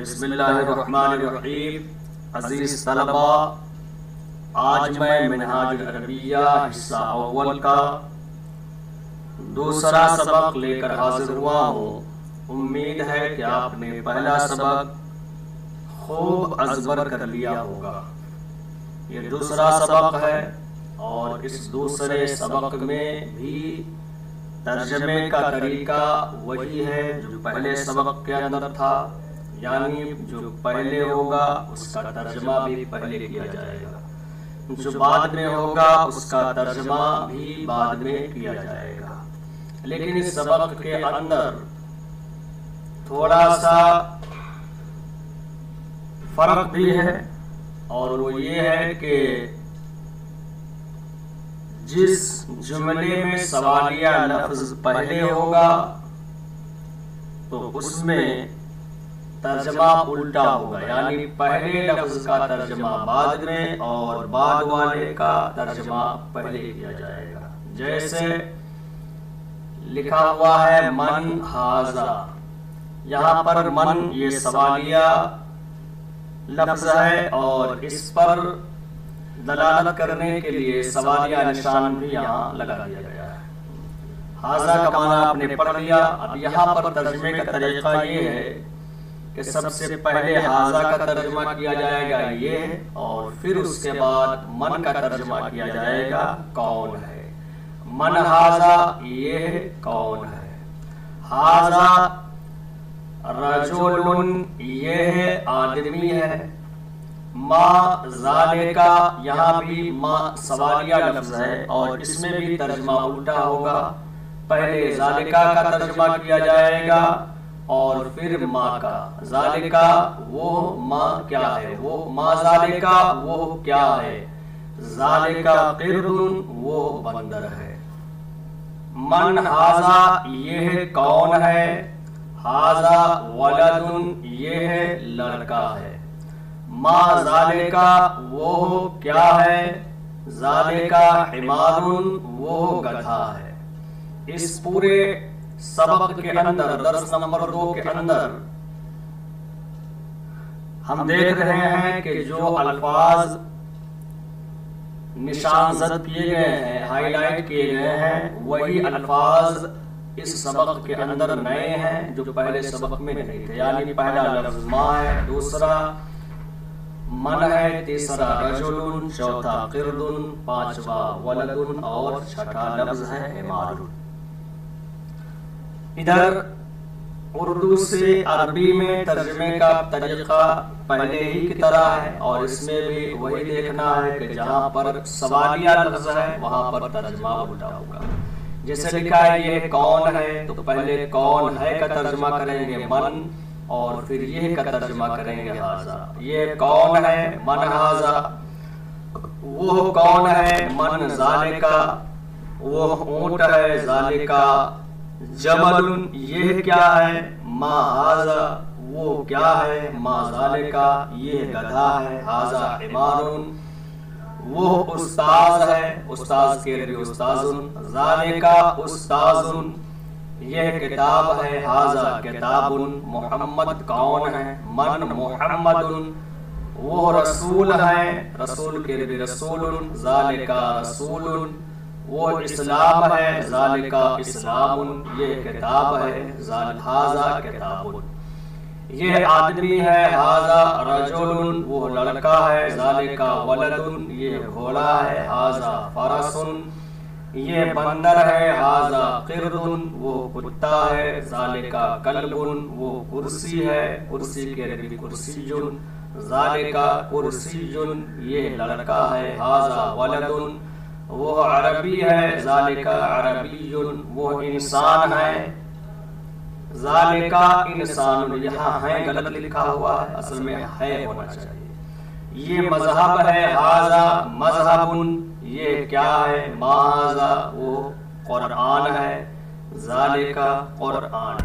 بسم اللہ الرحمن الرحیم۔ عزیز طلباء، آج میں منہاج العربیہ حصہ اول کا دوسرا سبق لے کر حاضر ہوا ہوں۔ امید ہے کہ آپ نے پہلا سبق خوب ازبر کر لیا ہوگا۔ یہ دوسرا سبق ہے اور اس دوسرے سبق میں بھی ترجمے کا طریقہ وہی ہے جو پہلے سبق کے اندر تھا، یعنی جو پہلے ہوگا اس کا ترجمہ بھی پہلے کیا جائے گا، جو بعد میں ہوگا اس کا ترجمہ بھی بعد میں کیا جائے گا۔ لیکن اس سبق کے اندر تھوڑا سا فرق بھی ہے، اور وہ یہ ہے کہ جس جملے میں سوالیہ لفظ پہلے ہوگا تو اس میں ترجمہ الٹا ہوگا، یعنی پہلے لفظ کا ترجمہ بعد میں اور بعد والے کا ترجمہ پہلے کیا جائے گا۔ جیسے لکھا ہوا ہے من ھذا، یہاں پر من یہ سوالیہ لفظ ہے اور اس پر دلالت کرنے کے لیے سوالیہ نشان بھی یہاں لگا دیا گیا ہے۔ ھذا کا معنی آپ نے پڑھ لیا۔ اب یہاں پر ترجمے کا طریقہ یہ ہے کہ سب سے پہلے ھذا کا ترجمہ کیا جائے گا یہ، اور پھر اس کے بعد من کا ترجمہ کیا جائے گا کون ہے۔ من ھذا یہ کون ہے، ھذا رجل یہ آدمی ہے، ما ذالکا یہاں بھی ما سوالیہ لفظ ہے اور اس میں بھی ترجمہ الٹا ہوگا، پہلے ذالکا کا ترجمہ کیا جائے گا اور پھر ما کا۔ ذالکا وہ ما کیا ہے، وہ ما ذالکا وہ کیا ہے، ذالکا قرد وہ بندر ہے۔ من ھذا یہ کون ہے، ھذا ولد یہ لڑکا ہے، ما ذالکا وہ کیا ہے، ذالکا حمار وہ گدھا ہے۔ اس پورے سبق کے اندر درس نمبر 2 کے اندر ہم دیکھ رہے ہیں کہ جو الفاظ نشان زد کیے گئے ہیں، ہائی لائٹ کیے گئے ہیں، وہی الفاظ اس سبق کے اندر نئے ہیں جو پہلے سبق میں نہیں تھے، یعنی پہلا لفظ ما ہے، دوسرا من ہے، تیسرا رجل، چوتھا قرد، پانچواں ولد اور چھٹا لفظ ہے حمار۔ ادھر اردو سے عربی میں ترجمے کا طریقہ پہلے ہی کی طرح ہے، اور اس میں بھی وہی دیکھنا ہے کہ جہاں پر سوالیہ لفظ ہے وہاں پر ترجمہ الٹا ہوگا۔ جیسے لکھا ہے یہ کون ہے تو پہلے کون ہے کا ترجمہ کریں گے من، اور پھر یہ کا ترجمہ کریں گے ھذا۔ یہ کون ہے، من ھذا، وہ کون ہے، من ذالکا وہ اونٹ ہے، ذالکا جمل یہ کیا ہے، ما ھذا وہ کیا ہے، ما ذالکا یہ گدھا ہے، ھذا حمار وہ استاذ ہے، استاذ کے لیے استاذ، ذالکا استاذ یہ کتاب ہے، ھذا کتاب محمد کون ہے، من محمد وہ رسول ہے، رسول کے لیے رسول، ذالکا رسول وہ اسلام ہے، ذالکا اسلام یہ کتاب ہے، ھذا کتاب یہ آدمی ہے، ھذا رجل وہ لڑکا ہے، ذالکا ولد یہ گھوڑا ہے، ھذا فرس یہ بندر ہے، ھذا قرد وہ کتا ہے، ذالکا کلب وہ کرسی ہے، کرسی کے لیے کرسی جن، ذالکا کرسی جن یہ لڑکا ہے، ھذا ولد وہ عربی ہے، ذالکا عربی وہ انسان ہے، ذالکا انسان یہاں ہے غلط لکھا ہوا ہے، اصل میں ہے ہونا چاہیے۔ یہ مذہب ہے، ھذا مذہب یہ کیا ہے، ما ھذا وہ قرآن ہے، ذالکا قرآن